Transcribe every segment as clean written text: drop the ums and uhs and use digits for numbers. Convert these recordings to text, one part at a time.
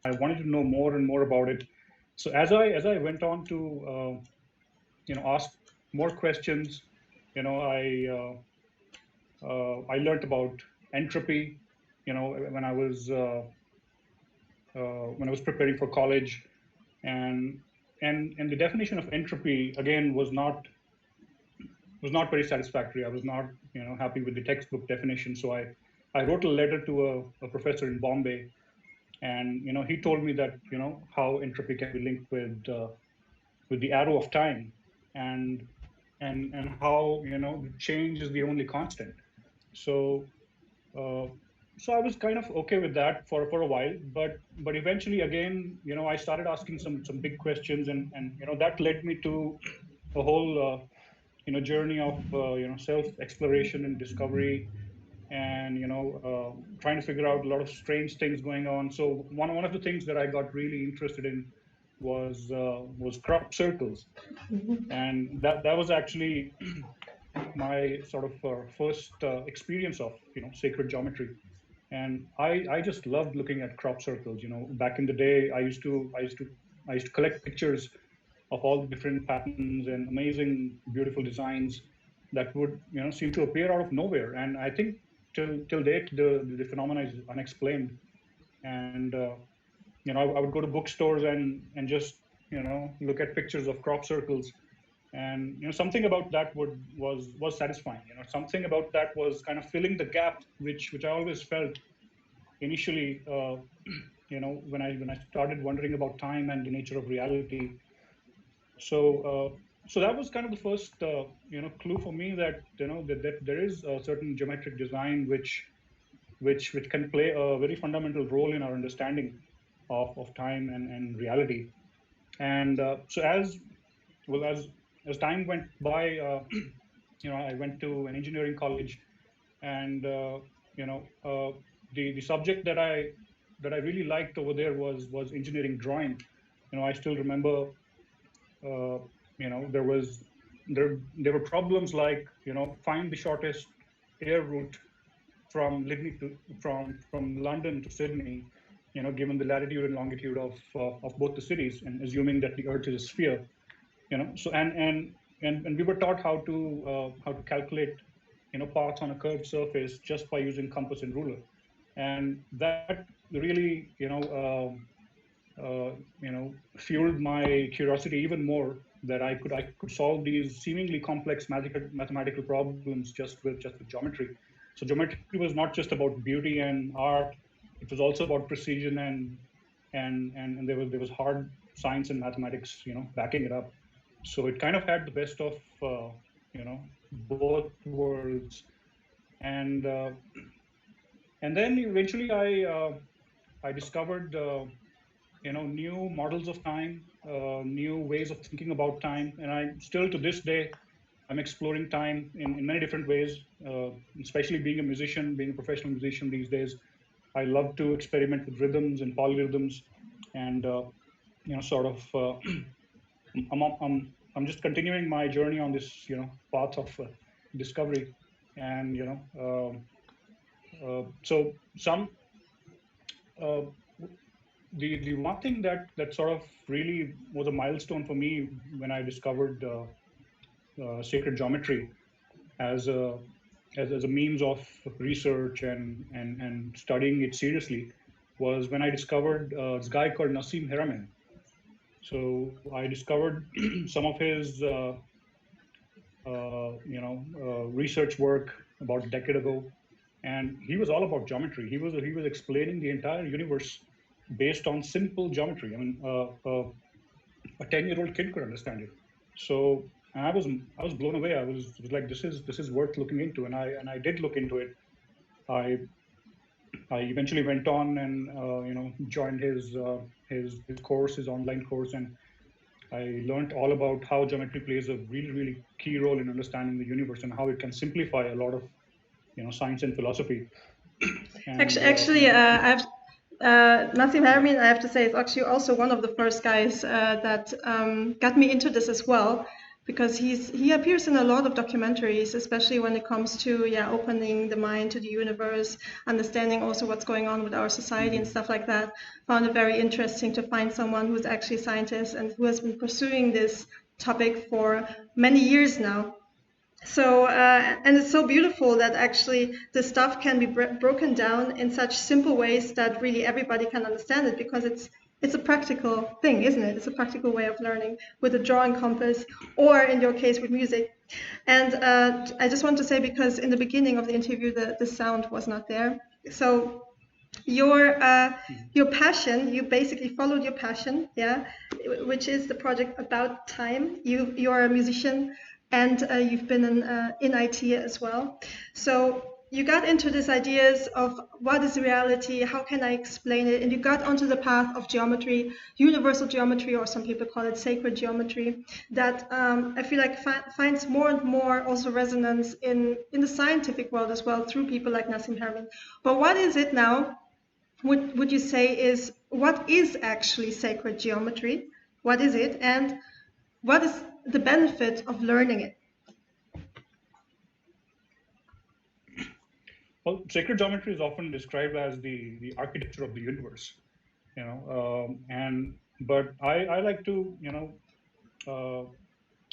I wanted to know more and more about it. So as I went on to ask more questions, I learned about entropy. When I was preparing for college, and the definition of entropy again was not very satisfactory. I was not happy with the textbook definition. So I wrote a letter to a professor in Bombay, and he told me that how entropy can be linked with the arrow of time, and how change is the only constant. So so I was kind of okay with that for a while, but eventually again I started asking some big questions, and that led me to a whole journey of self exploration and discovery, and trying to figure out a lot of strange things going on. So one of the things that I got really interested in was crop circles, and that was actually my sort of first experience of sacred geometry. And I just loved looking at crop circles. Back in the day, I used to collect pictures of all the different patterns and amazing, beautiful designs that would seem to appear out of nowhere. And I think till date the phenomena is unexplained. And I would go to bookstores and just look at pictures of crop circles, and something about that was satisfying. Something about that was kind of filling the gap which I always felt initially. When I started wondering about time and the nature of reality. So that was kind of the first clue for me that that there is a certain geometric design which can play a very fundamental role in our understanding of time and reality. And so as time went by, I went to an engineering college, and the subject that I really liked over there was engineering drawing. I still remember there were problems like find the shortest air route from London to Sydney, given the latitude and longitude of both the cities, and assuming that the Earth is a sphere. So and we were taught how to calculate paths on a curved surface just by using compass and ruler, and that really fueled my curiosity even more, that I could solve these seemingly complex mathematical problems just with geometry. So geometry was not just about beauty and art; it was also about precision, and there was hard science and mathematics, backing it up. So it kind of had the best of both worlds, and then eventually I discovered new models of time, new ways of thinking about time, and I still to this day I'm exploring time in many different ways. Especially being a musician, being a professional musician these days, I love to experiment with rhythms and polyrhythms, and sort of I'm just continuing my journey on this path of discovery, and so some the one thing that sort of really was a milestone for me when I discovered sacred geometry as a means of research and studying it seriously was when I discovered this guy called Nassim Haramein. So I discovered some of his research work about a decade ago, and he was all about geometry. He was explaining the entire universe based on simple geometry. I mean, a 10-year-old kid could understand it. So I was blown away. I was like, this is worth looking into, and I did look into it. I eventually went on and joined his course, his online course, and I learned all about how geometry plays a really key role in understanding the universe and how it can simplify a lot of science and philosophy. And, Nassim Haramein, I have to say, is actually also one of the first guys that got me into this as well, because he appears in a lot of documentaries, especially when it comes to opening the mind to the universe, understanding also what's going on with our society and stuff like that. Found it very interesting to find someone who's actually a scientist and who has been pursuing this topic for many years now. So, and it's so beautiful that actually the stuff can be broken down in such simple ways that really everybody can understand it, because it's a practical thing, isn't it? It's a practical way of learning with a drawing compass, or in your case with music. And I just want to say, because in the beginning of the interview, the sound was not there. So your passion, you basically followed your passion, which is the project About Time. You're a musician, and you've been in IT as well. So you got into these ideas of what is reality, how can I explain it, and you got onto the path of geometry, universal geometry, or some people call it sacred geometry, that I feel like finds more and more also resonance in the scientific world as well, through people like Nassim Haramein. But what is it now? Would you say what is actually sacred geometry? What is it, and what is the benefit of learning it? Well, sacred geometry is often described as the architecture of the universe, but I like to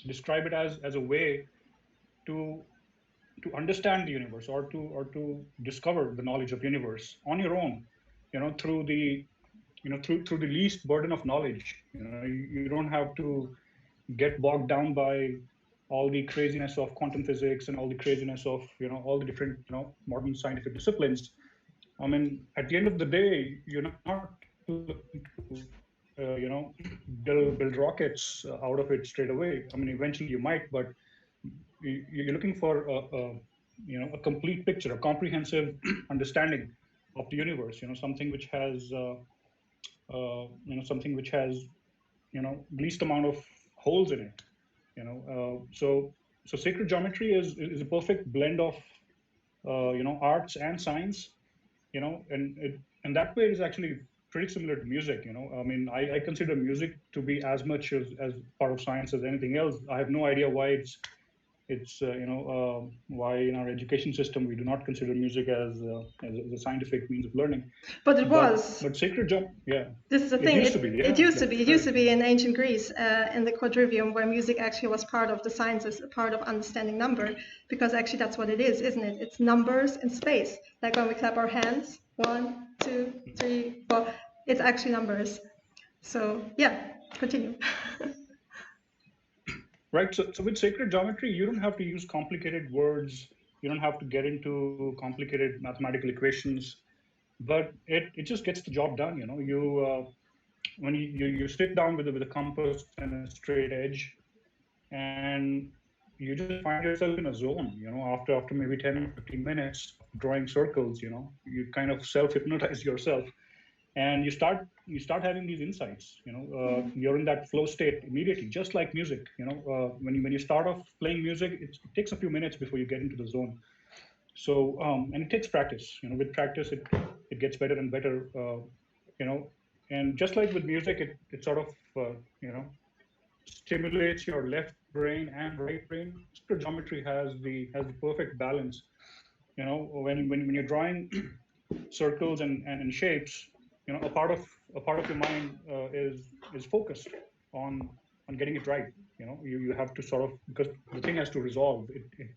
describe it as a way to understand the universe, or to discover the knowledge of universe on your own, through the least burden of knowledge. You don't have to get bogged down by all the craziness of quantum physics and all the craziness of all the different modern scientific disciplines. I mean, at the end of the day, you're not looking to build rockets out of it straight away. I mean, eventually you might, but you're looking for a complete picture, a comprehensive understanding of the universe. Something which has something which has least amount of holes in it. So sacred geometry is a perfect blend of arts and science. And that way it is actually pretty similar to music. I mean, I consider music to be as much as part of science as anything else. I have no idea why it's why in our education system we do not consider music as a scientific means of learning. But it was. But sacred This is the thing. It used to be in ancient Greece, in the quadrivium, where music actually was part of the sciences, a part of understanding number, because actually that's what it is, isn't it? It's numbers in space. Like when we clap our hands, 1, 2, 3, 4. It's actually numbers. So yeah, continue. Right. So with sacred geometry, you don't have to use complicated words. You don't have to get into complicated mathematical equations, but it just gets the job done. When you sit down with a compass and a straight edge, and you just find yourself in a zone. After maybe 10 or 15 minutes of drawing circles, you kind of self-hypnotize yourself, and you start having these insights. You're in that flow state immediately, just like music. When you start off playing music, it takes a few minutes before you get into the zone. So and it takes practice. With practice it gets better and better. And just like with music, it sort of stimulates your left brain and right brain. So geometry has the perfect balance. When you're drawing circles and shapes, a part of your mind is focused on getting it right. You have to sort of, because the thing has to resolve.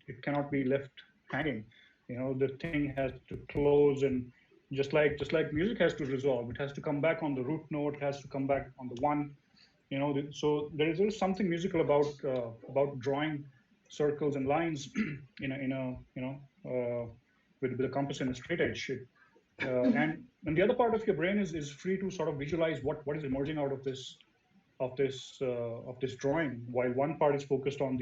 It cannot be left hanging. The thing has to close, and just like music has to resolve, it has to come back on the root note, it has to come back on the one. So there is something musical about drawing circles and lines with a compass and a straight edge. And the other part of your brain is free to sort of visualize what is emerging out of this drawing, while one part is focused on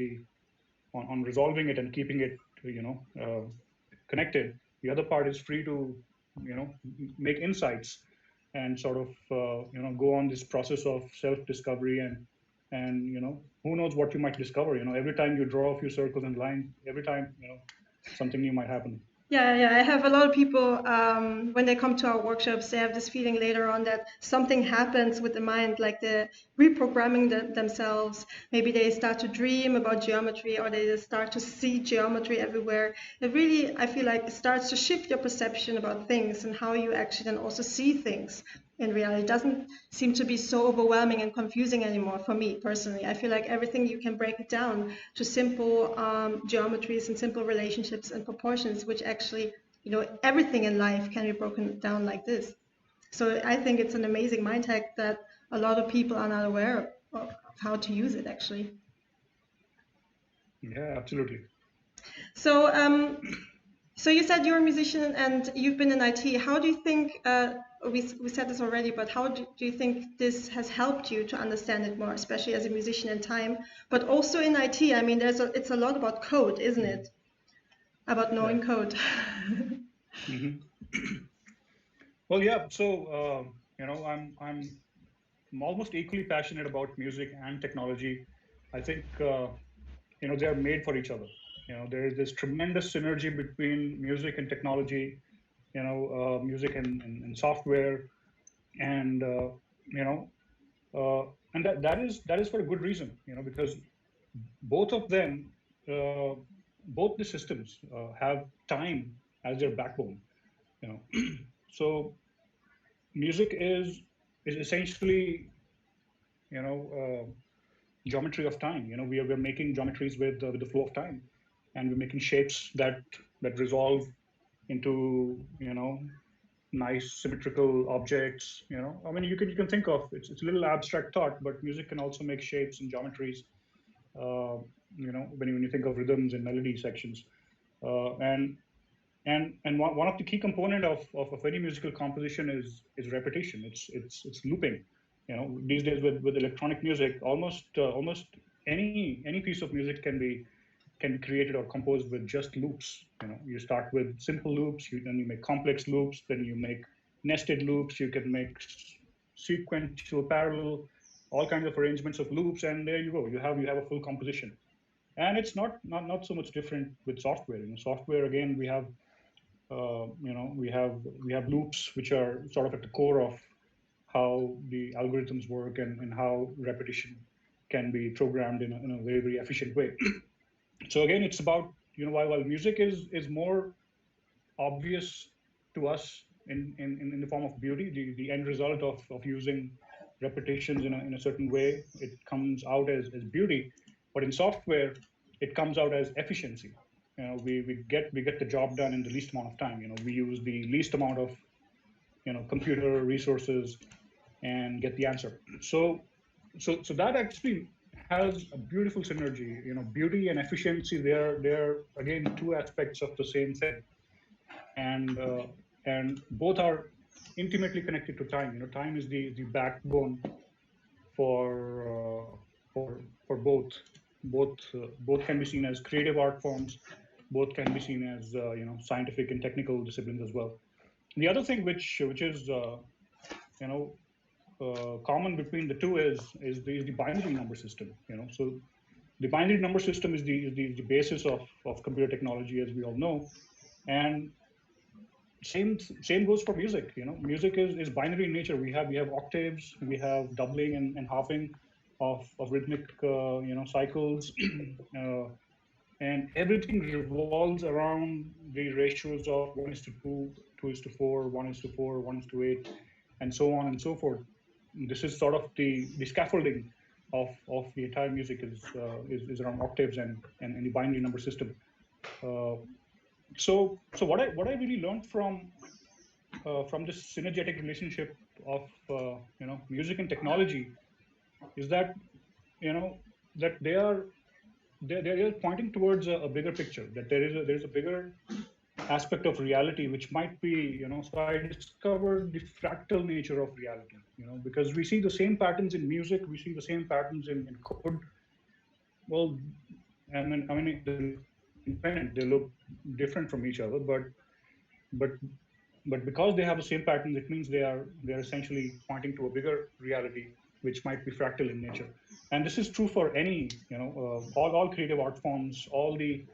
resolving it and keeping it connected. The other part is free to make insights and sort of go on this process of self-discovery, and who knows what you might discover. Every time you draw a few circles and lines, every time something new might happen. Yeah. I have a lot of people, when they come to our workshops, they have this feeling later on that something happens with the mind, like they're reprogramming themselves. Maybe they start to dream about geometry, or they just start to see geometry everywhere. It really, I feel like it starts to shift your perception about things and how you actually then also see things in reality. It doesn't seem to be so overwhelming and confusing anymore for me personally. I feel like everything, you can break it down to simple geometries and simple relationships and proportions, which actually, everything in life can be broken down like this. So I think it's an amazing mind hack that a lot of people are not aware of how to use it actually. Yeah, absolutely. So so you said you're a musician and you've been in IT. How do you think, we said this already, but how do you think this has helped you to understand it more, especially as a musician in time, but also in IT? I mean, it's a lot about code, isn't it? About Yeah. knowing code. Hmm. Well, yeah. So I'm almost equally passionate about music and technology. I think they are made for each other. There is this tremendous synergy between music and technology. Music and software, and you know, and that is for a good reason. Because both of them, uh, both the systems have time as their backbone. You know, so music is essentially geometry of time. We're making geometries with the flow of time, and we're making shapes that resolve into nice symmetrical objects. I mean, you can think of it's a little abstract thought, but music can also make shapes and geometries. When you think of rhythms and melody sections, and one of the key component of any musical composition is repetition. It's looping. These days with electronic music, almost any piece of music can be created or composed with just loops. You start with simple loops, then you make complex loops, then you make nested loops. You can make sequential, parallel, all kinds of arrangements of loops, and there you go. You have a full composition. And it's not so much different with software. Software, again, we have loops which are sort of at the core of how the algorithms work, and how repetition can be programmed in a very, very efficient way. So again, it's about, while music is more obvious to us in the form of beauty, the end result of using repetitions in a certain way, it comes out as beauty. But in software, it comes out as efficiency. We get the job done in the least amount of time. We use the least amount of computer resources and get the answer. So that actually has a beautiful synergy. Beauty and efficiency, they're again two aspects of the same thing, and both are intimately connected to time. Time is the backbone for for both can be seen as creative art forms. Both can be seen as scientific and technical disciplines as well. And the other thing which is you know common between the two is the binary number system. So the binary number system is the basis of computer technology, as we all know. And same goes for music. Music is binary in nature. We have octaves, we have doubling and halving of rhythmic cycles. uh, and everything revolves around the ratios of 1:2, 2:4, 1:4, 1:8, and so on and so forth. This is sort of the scaffolding of the entire music is around octaves and the binary number system. Uh, so what I really learned from this synergetic relationship of music and technology is that you know that they're pointing towards a bigger picture, that there is a bigger aspect of reality which might be. So I discovered the fractal nature of reality, because we see the same patterns in music, we see the same patterns in code. Well, I mean they look independent, they look different from each other, but but because they have the same patterns, it means they are essentially pointing to a bigger reality which might be fractal in nature. And this is true for any all creative art forms, all the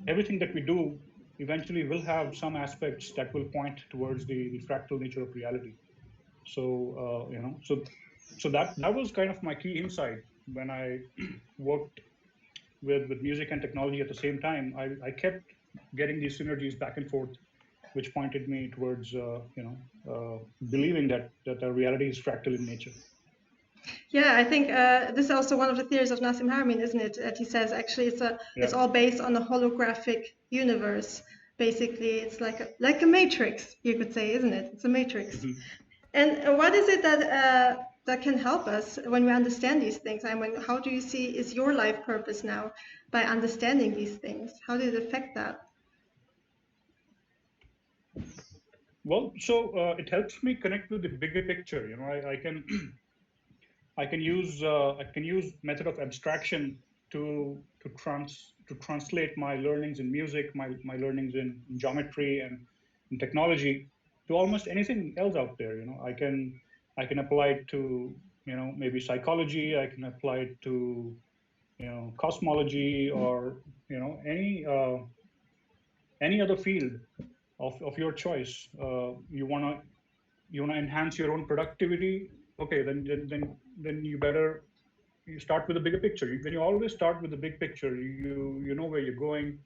everything that we do eventually will have some aspects that will point towards the fractal nature of reality. So so that was kind of my key insight when I worked with music and technology at the same time. I kept getting these synergies back and forth, which pointed me towards believing that our reality is fractal in nature. Yeah, I think this is also one of the theories of Nassim Haramein, isn't it? That he says actually it's all based on a holographic universe. Basically, it's like a matrix, you could say, isn't it? It's a matrix. Mm-hmm. And what is it that can help us when we understand these things? I mean, how do you see is your life purpose now by understanding these things? How did it affect that? Well, so it helps me connect with the bigger picture. I can I can use method of abstraction to translate my learnings in music, my learnings in geometry and in technology to almost anything else out there. I can apply it to maybe psychology. I can apply it to cosmology, or any other field of your choice. You wanna enhance your own productivity. Okay, then you start with the bigger picture. When you always start with the big picture, you know where you're going.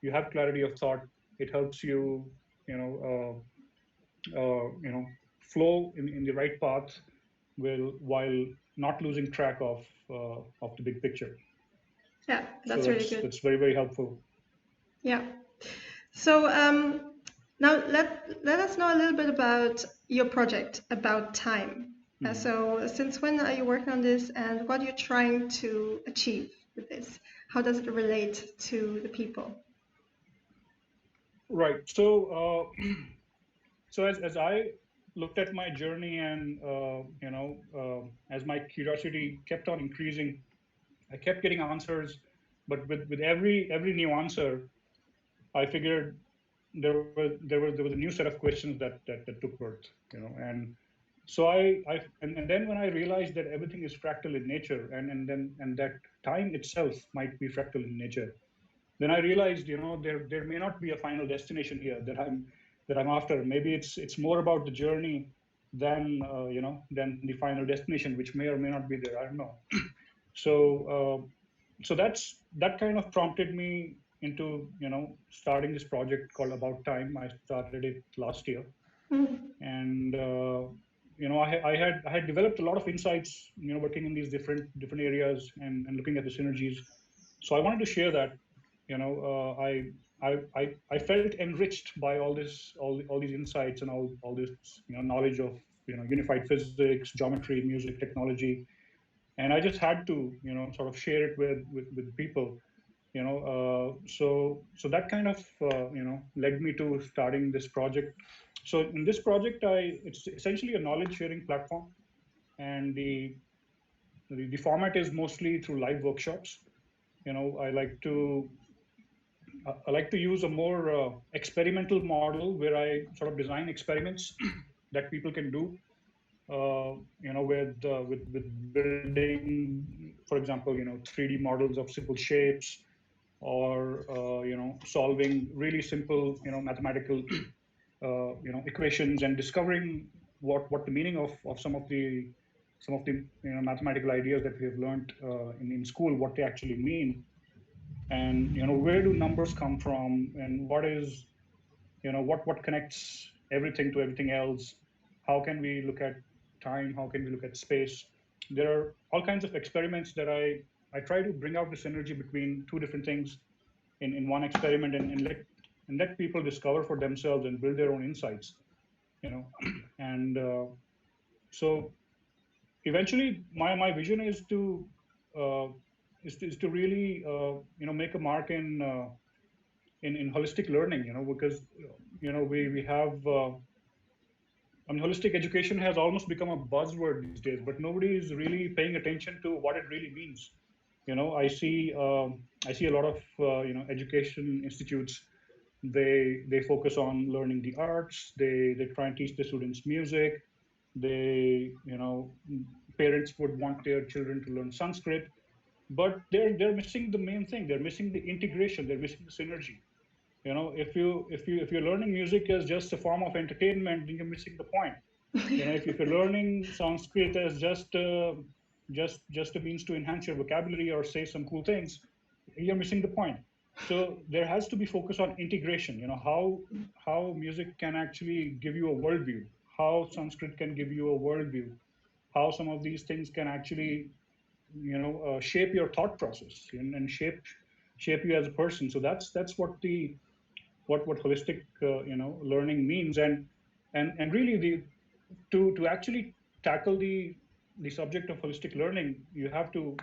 You have clarity of thought. It helps you you know flow in the right path, while not losing track of the big picture. Yeah, So that's really good. that's very, very helpful. Yeah. So now let us know a little bit about your project, about time. So since when are you working on this, and what are you trying to achieve with this? How does it relate to the people? Right. So so as I looked at my journey, and as my curiosity kept on increasing, I kept getting answers, but with every new answer, I figured there was a new set of questions that took birth. And so and then when I realized that everything is fractal in nature, and that time itself might be fractal in nature, then I realized, there may not be a final destination here that I'm after. Maybe it's more about the journey than the final destination, which may or may not be there. I don't know. So that kind of prompted me into starting this project called About Time. I started it last year, and I had developed a lot of insights, working in these different areas, and looking at the synergies. So I wanted to share that. I felt enriched by all these insights, and all this knowledge of unified physics, geometry, music, technology, and I just had to sort of share it with people. So that kind of led me to starting this project. So in this project, it's essentially a knowledge sharing platform, and the format is mostly through live workshops. I like to use a more experimental model, where I sort of design experiments that people can do, with building, for example, 3D models of simple shapes, or solving really simple mathematical equations, and discovering what the meaning of some of the mathematical ideas that we have learned in school, what they actually mean, and where do numbers come from, and what connects everything to everything else. How can we look at time? How can we look at space? There are all kinds of experiments that I try to bring out this energy between two different things in one experiment, and let people discover for themselves and build their own insights. And so eventually, my vision uh, is to really make a mark in holistic learning. Because we have. Holistic education has almost become a buzzword these days, but nobody is really paying attention to what it really means. I see a lot of education institutes. They focus on learning the arts. They try and teach the students music. They Parents would want their children to learn Sanskrit. but they're missing the main thing. They're missing the integration. They're missing the synergy. If you're learning music as just a form of entertainment, then you're missing the point. If you're learning Sanskrit as just a means to enhance your vocabulary or say some cool things, you're missing the point. So there has to be focus on integration. How music can actually give you a worldview, how Sanskrit can give you a worldview, how some of these things can actually shape your thought process and shape you as a person. So that's what holistic learning means. And really to actually tackle the subject of holistic learning, you have to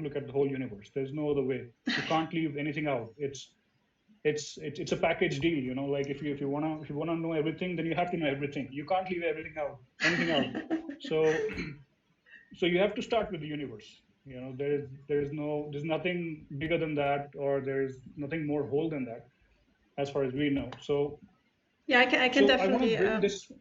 look at the whole universe. There's no other way. You can't leave anything out. It's a package deal. Like if you wanna know everything, then you have to know everything. You can't leave anything out. So you have to start with the universe. There's nothing bigger than that, or there's nothing more whole than that, as far as we know. So Yeah, I can so I want to definitely bring this.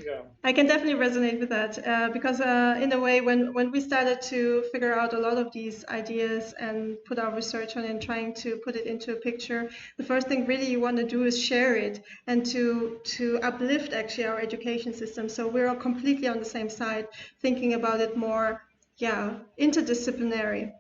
Yeah. I can definitely resonate with that because in a way, when we started to figure out a lot of these ideas and put our research on and trying to put it into a picture, the first thing really you want to do is share it and to uplift actually our education system. So we're all completely on the same side, thinking about it more, yeah, interdisciplinary,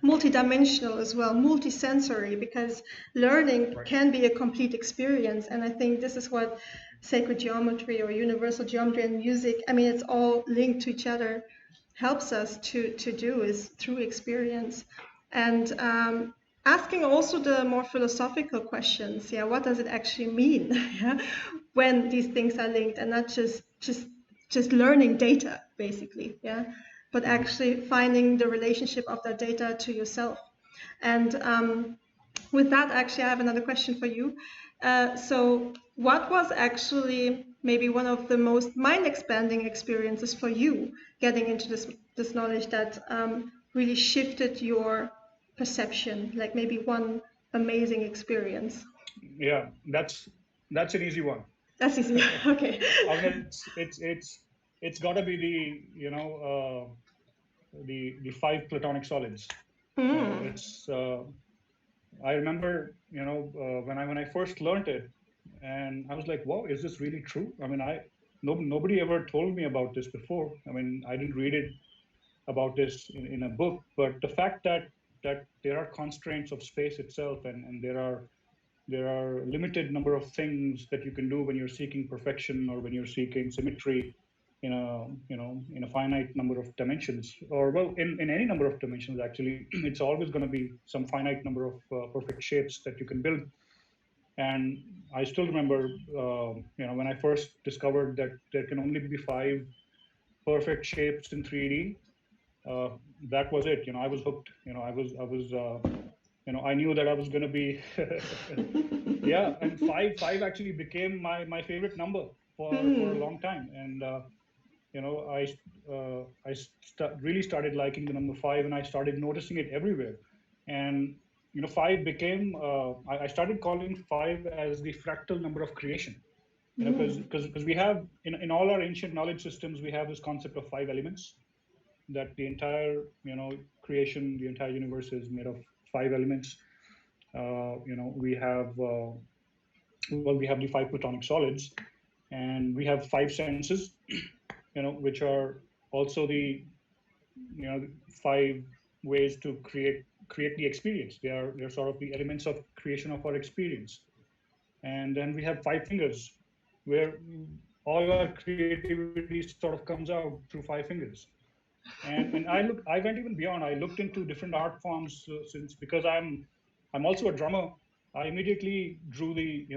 multidimensional as well, multisensory, because learning Right. can be a complete experience. And I think this is what sacred geometry or universal geometry and music, I mean, it's all linked to each other, helps us to do is through experience. And asking also the more philosophical questions. Yeah, what does it actually mean? Yeah, when these things are linked, and not just learning data, basically. Yeah, but actually finding the relationship of that data to yourself. And with that, actually, I have another question for you. So, what was actually maybe one of the most mind-expanding experiences for you getting into this knowledge that really shifted your perception? Like maybe one amazing experience. Yeah, that's an easy one. That's easy. Okay. I mean, it's got to be the five Platonic solids. It's I remember when I first learned it, and I was like, wow, is this really true? I mean, nobody ever told me about this before. I mean, I didn't read it about this in a book, but the fact that there are constraints of space itself, and there are limited number of things that you can do when you're seeking perfection or when you're seeking symmetry in a finite number of dimensions, or well, in any number of dimensions actually. It's always going to be some finite number of perfect shapes that you can build. And I still remember when I first discovered that there can only be five perfect shapes in 3D. uh, that was it. I was hooked. I knew that I was going to be yeah. And five actually became my favorite number for a long time. And really started liking the number five, and I started noticing it everywhere. And five became I started calling five as the fractal number of creation. Because we have in all our ancient knowledge systems, we have this concept of five elements, that the entire creation, the entire universe is made of five elements. We have the five Platonic solids, and we have five senses, which are also the five ways to create the experience. They're sort of the elements of creation of our experience. And then we have five fingers, where all our creativity sort of comes out through five fingers. And I went even beyond. I looked into different art forms, since because I'm also a drummer. I immediately drew the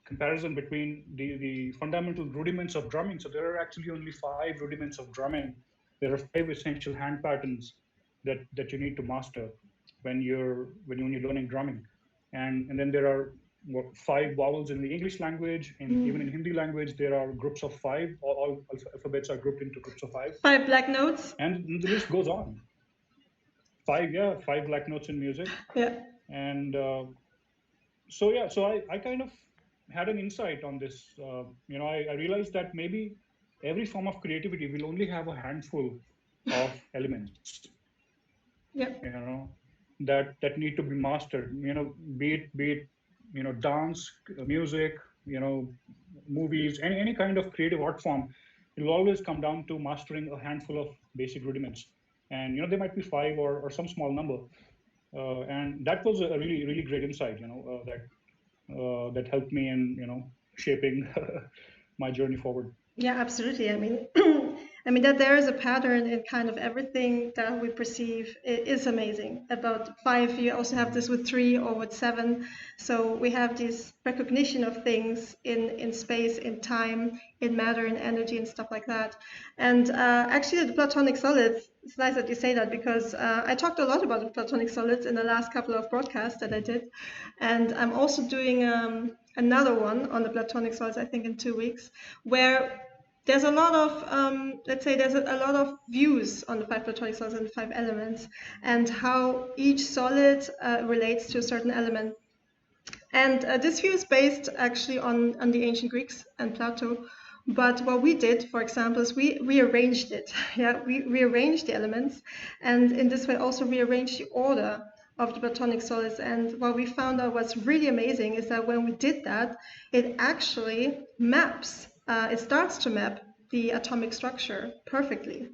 comparison between the fundamental rudiments of drumming. So there are actually only five rudiments of drumming. There are five essential hand patterns that you need to master when you're learning drumming. And then there are five vowels in the English language, and even in Hindi language, there are groups of five. All alphabets are grouped into groups of five. Five black notes. And the list goes on. Five black notes in music. Yeah. And so I kind of had an insight on this. I realized that maybe every form of creativity will only have a handful of elements. Yeah. That need to be mastered. Be it dance, music, movies, any kind of creative art form. It'll always come down to mastering a handful of basic rudiments, and there might be five or some small number. And that was a really great insight. That helped me in shaping my journey forward. Yeah, absolutely. I mean, I mean that there is a pattern in kind of everything that we perceive is amazing. About five, you also have this with three or with seven. So we have this recognition of things in space, in time, in matter, in energy, and stuff like that. And actually, the Platonic solids. It's nice that you say that because I talked a lot about the Platonic solids in the last couple of broadcasts that I did, and I'm also doing another one on the Platonic solids. I think in 2 weeks, where there's a lot of, let's say, there's a lot of views on the five Platonic solids and the five elements, and how each solid relates to a certain element. And this view is based actually on the ancient Greeks and Plato. But what we did, for example, is we rearranged it. Yeah, we rearranged the elements, and in this way also rearranged the order of the Platonic solids. And what we found out was really amazing is that when we did that, it actually maps. It starts to map the atomic structure perfectly.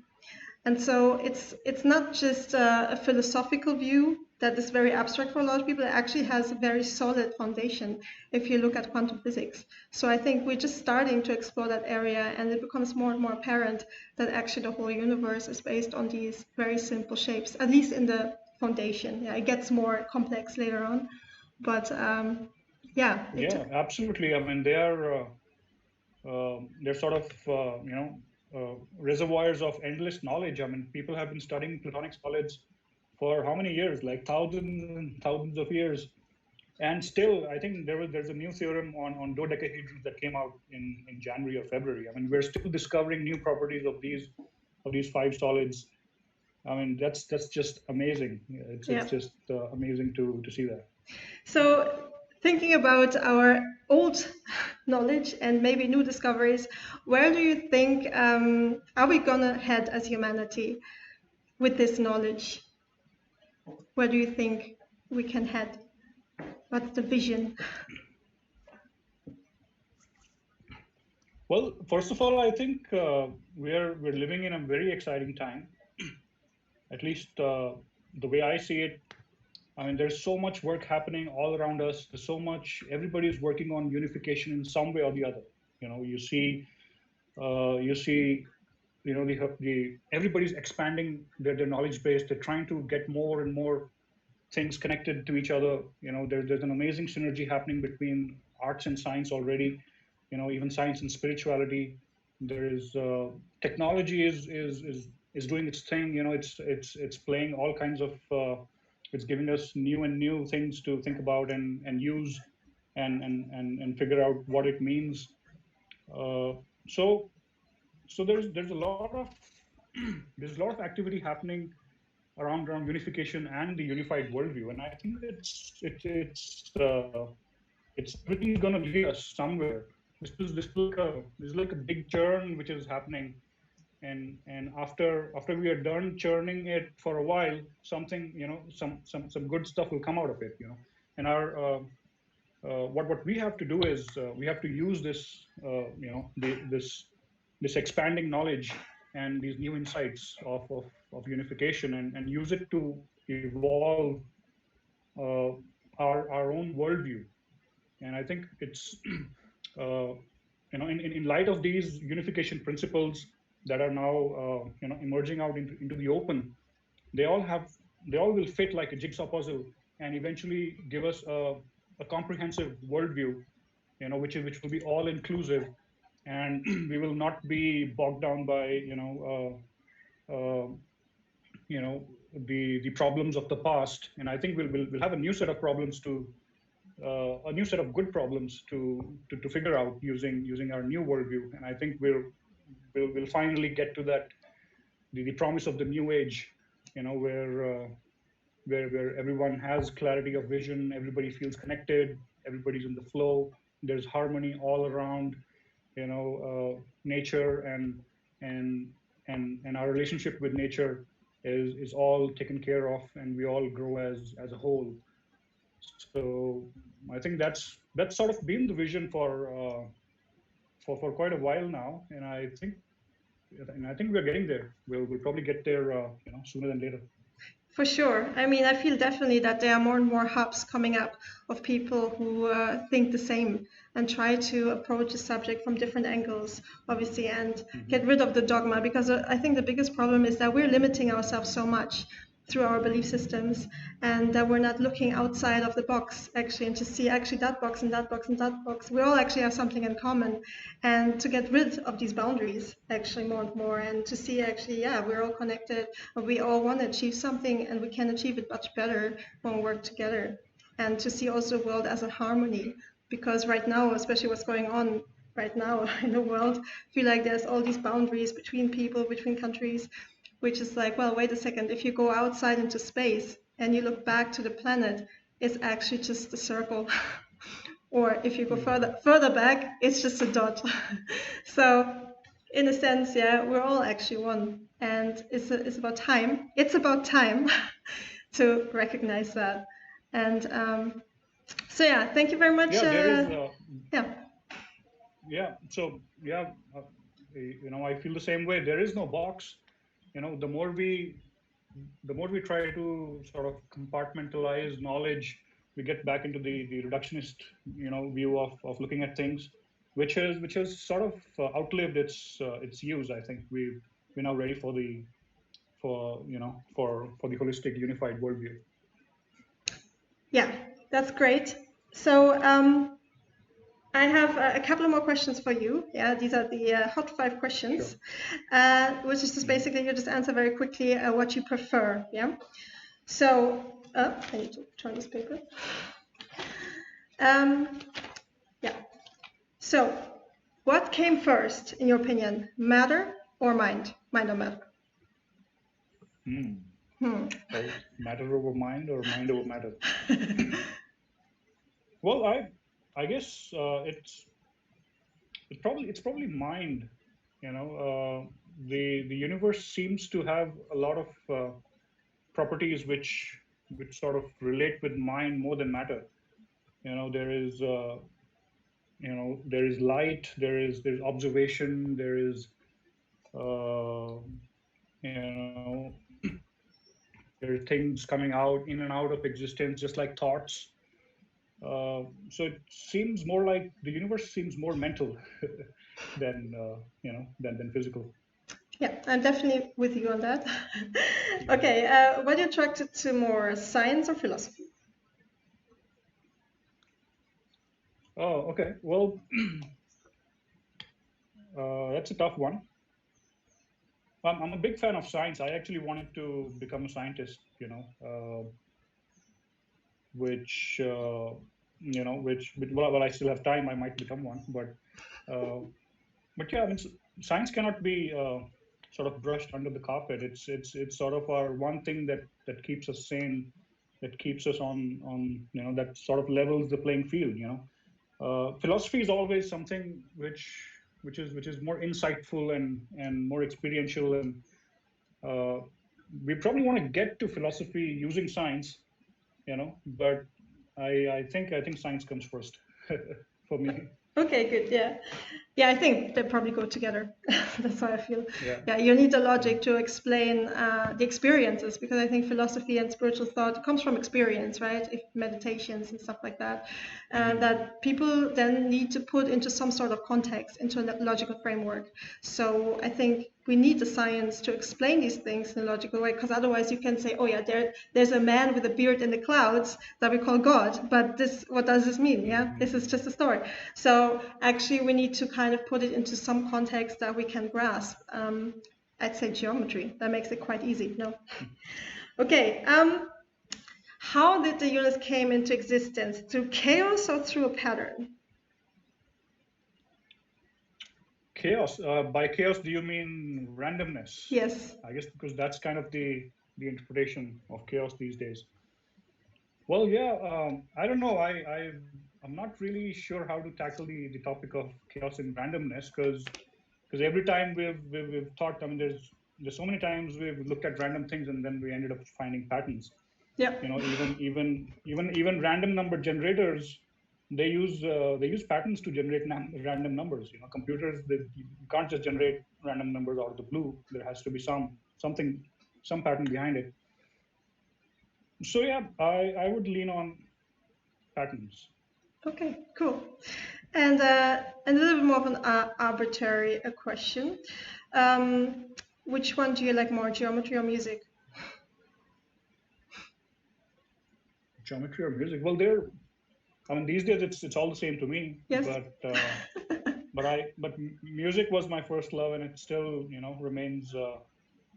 And so it's not just a philosophical view that is very abstract for a lot of people. It actually has a very solid foundation if you look at quantum physics. So I think we're just starting to explore that area, and it becomes more and more apparent that actually the whole universe is based on these very simple shapes, at least in the foundation. Yeah, it gets more complex later on, but yeah. Yeah, absolutely. I mean, they're sort of reservoirs of endless knowledge. I mean, people have been studying Platonic solids for how many years? Like thousands and thousands of years. And still, I think there's a new theorem on dodecahedrons that came out in January or February. I mean, we're still discovering new properties of these five solids. I mean, that's just amazing. It's just amazing to see that. So, thinking about our old knowledge and maybe new discoveries, where do you think are we gonna head as humanity with this knowledge? Where do you think we can head? What's the vision? Well, first of all, I think we're living in a very exciting time. At least the way I see it. I mean, there's so much work happening all around us. There's so much. Everybody's working on unification in some way or the other. You see, the everybody's expanding their knowledge base. They're trying to get more and more things connected to each other. There's an amazing synergy happening between arts and science already. Even science and spirituality. There is technology is doing its thing. It's playing all kinds of. It's giving us new things to think about and use, and figure out what it means. Uh, so there's a lot of there's a lot of activity happening around unification and the unified worldview, and I think it's everything's going to lead us somewhere. This is like a big churn which is happening, and after we are done churning it for a while, something some good stuff will come out of it. And our what we have to do is we have to use this this expanding knowledge and these new insights of unification, and use it to evolve uh, our own worldview. And I think it's in light of these unification principles that are now emerging out into the open, they all have they all will fit like a jigsaw puzzle and eventually give us a comprehensive worldview, which will be all inclusive, and we will not be bogged down by uh, you know the problems of the past. And I think we'll have a new set of problems to a new set of good problems to figure out using our new worldview. And I think we'll finally get to that the promise of the new age, where everyone has clarity of vision, everybody feels connected, everybody's in the flow, there's harmony all around, nature and our relationship with nature is all taken care of, and we all grow as a whole. So I think that's sort of been the vision for quite a while now, and I think we're getting there. We'll probably get there, sooner than later. For sure. I mean, I feel definitely that there are more and more hubs coming up of people who think the same and try to approach the subject from different angles, obviously, and get rid of the dogma. Because I think the biggest problem is that we're limiting ourselves so much through our belief systems, and that we're not looking outside of the box actually, and to see actually that box and that box and that box. We all actually have something in common, and to get rid of these boundaries actually more and more, and to see actually, yeah, we're all connected, we all want to achieve something, and we can achieve it much better when we work together, and to see also the world as a harmony. Because right now, especially what's going on right now in the world, I feel like there's all these boundaries between people, between countries, which is like, well, wait a second, if you go outside into space and you look back to the planet, it's actually just a circle. Or if you go further back, it's just a dot. So in a sense, yeah, we're all actually one. And it's about time. It's about time to recognize that. And so yeah, thank you very much. Yeah, there is. Yeah. Yeah. So yeah, I feel the same way. There is no box. The more we try to sort of compartmentalize knowledge, we get back into the reductionist, view of looking at things, which has sort of outlived its use. I think we're now ready for the holistic unified worldview. Yeah, that's great. So I have a couple of more questions for you. Yeah, these are the hot 5 questions, Sure. Which is just basically you just answer very quickly what you prefer. Yeah. So I need to turn this paper. Yeah. So, what came first, in your opinion, matter or mind? Mind or matter? Well, matter over mind or mind over matter? Well, I guess it's probably mind. The universe seems to have a lot of properties which sort of relate with mind more than matter. There is there is light, there's observation, there is you know there are things coming out in and out of existence, just like thoughts. So it seems more like the universe seems more mental than than physical. Yeah, I'm definitely with you on that. Okay, what are you attracted to more, science or philosophy? Oh, okay. Well, that's a tough one. I'm a big fan of science. I actually wanted to become a scientist, which well, I still have time. I might become one, but yeah, I mean, science cannot be sort of brushed under the carpet. It's sort of our one thing that keeps us sane, that keeps us on that sort of levels the playing field. Philosophy is always something which is more insightful and more experiential, and we probably want to get to philosophy using science, but I think science comes first for me. Okay, good. Yeah. Yeah, I think they probably go together. That's how I feel. Yeah. Yeah, you need the logic to explain the experiences, because I think philosophy and spiritual thought comes from experience, right? Meditations and stuff like that. And that people then need to put into some sort of context, into a logical framework. So I think we need the science to explain these things in a logical way, because otherwise you can say, oh yeah, there's a man with a beard in the clouds that we call God, but what does this mean? Yeah, this is just a story. So actually we need to kind of put it into some context that we can grasp. I'd say geometry. That makes it quite easy. No. Okay. How did the universe came into existence? Through chaos or through a pattern? Chaos. By chaos, do you mean randomness? Yes. I guess because that's kind of the interpretation of chaos these days. Well, yeah. I don't know. I'm not really sure how to tackle the topic of chaos and randomness, because every time we've thought, I mean, there's so many times we've looked at random things and then we ended up finding patterns. Yeah. Even random number generators, they use patterns to generate random numbers. Computers, you can't just generate random numbers out of the blue. There has to be some pattern behind it. So yeah, I would lean on patterns. Okay, cool. And a little bit more of an arbitrary question. Which one do you like more, geometry or music? Geometry or music? Well, these days it's all the same to me. Yes. But music was my first love, and it still remains a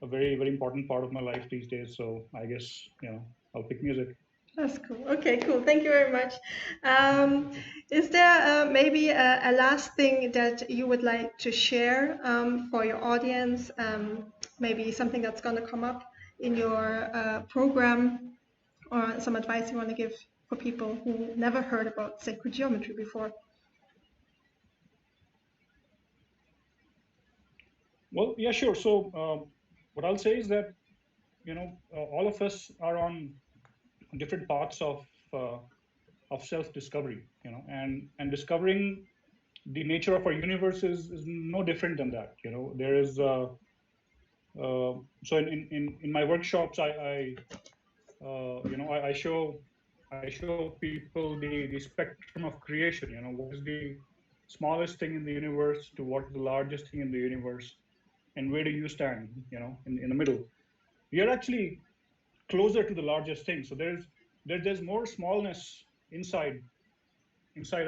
very, very important part of my life these days. So I guess I'll pick music. That's cool. Okay, cool. Thank you very much. Is there maybe a last thing that you would like to share for your audience? Maybe something that's going to come up in your program, or some advice you want to give for people who never heard about sacred geometry before? Well, yeah, sure. So what I'll say is that all of us are on different paths of self-discovery, and discovering the nature of our universe is no different than that. There is so in my workshops, I show people the spectrum of creation. What is the smallest thing in the universe to what is the largest thing in the universe, and where do you stand? In the middle. We are actually closer to the largest thing. So there's more smallness inside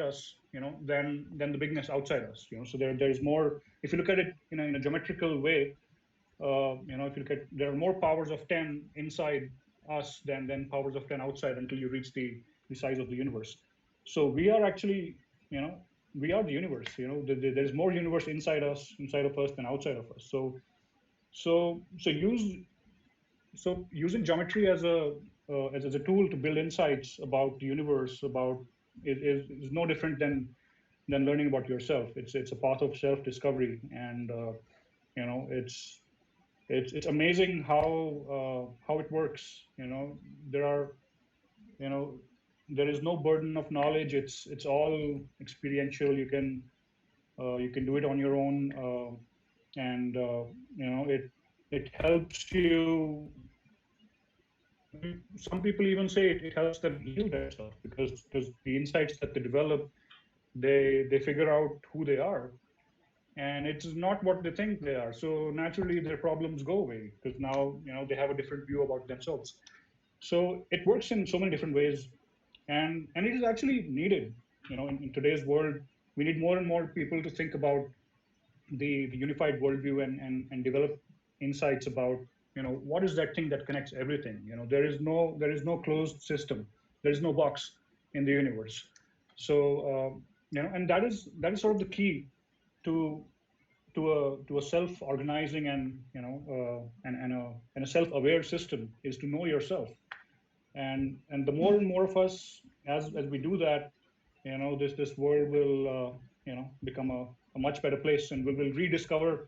us, than the bigness outside us. So there's more. If you look at it in a geometrical way, if you look at, there are more powers of 10 inside us than powers of 10 outside, until you reach the size of the universe. So we are actually, we are the universe. There's more universe inside of us than outside of us. So using geometry as a tool to build insights about the universe, is no different than learning about yourself. It's a path of self-discovery, and it's amazing how it works. There is no burden of knowledge. It's all experiential. You can do it on your own, and it helps you. Some people even say it helps them heal themselves, because the insights that they develop, they figure out who they are, and it's not what they think they are. So naturally their problems go away, because now they have a different view about themselves. So it works in so many different ways, and it is actually needed. In today's world, we need more and more people to think about the unified worldview, and develop insights about what is that thing that connects everything. There is no closed system. There is no box in the universe. So and that is sort of the key to a self-organizing and and a self-aware system, is to know yourself. And the more and more of us, as we do that, this world will become a much better place, and we will rediscover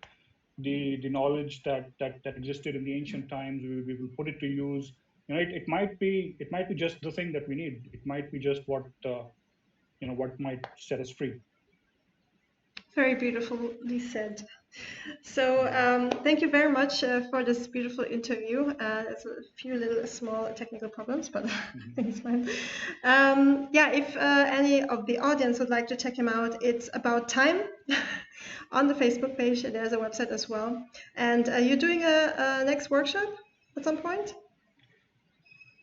the knowledge that existed in the ancient times. We will put it to use. It might be just the thing that we need. It might be just what what might set us free. Very beautifully said. So thank you very much for this beautiful interview. There's a few little small technical problems, but I think it's fine. Yeah, if any of the audience would like to check him out, it's About Time on the Facebook page. There's a website as well. And you're doing a next workshop at some point?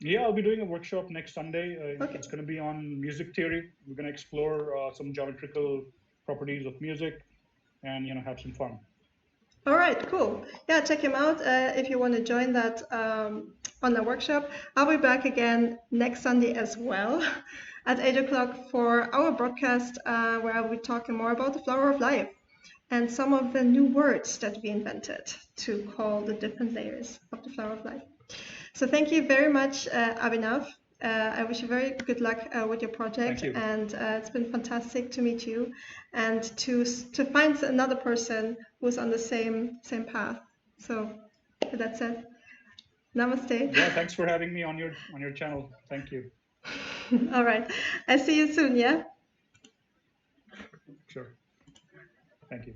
Yeah, I'll be doing a workshop next Sunday. Okay. It's going to be on music theory. We're going to explore some geometrical properties of music, and have some fun. All right, cool. Yeah, check him out if you want to join that on the workshop. I'll be back again next Sunday as well at 8 o'clock for our broadcast, where I'll be talking more about the flower of life and some of the new words that we invented to call the different layers of the flower of life. So thank you very much, Abhinav. I wish you very good luck with your project. Thank you. And it's been fantastic to meet you and to find another person who's on the same path. So With that said, namaste. Yeah, thanks for having me on your channel. Thank you. All right. I see you soon, yeah? Sure. Thank you.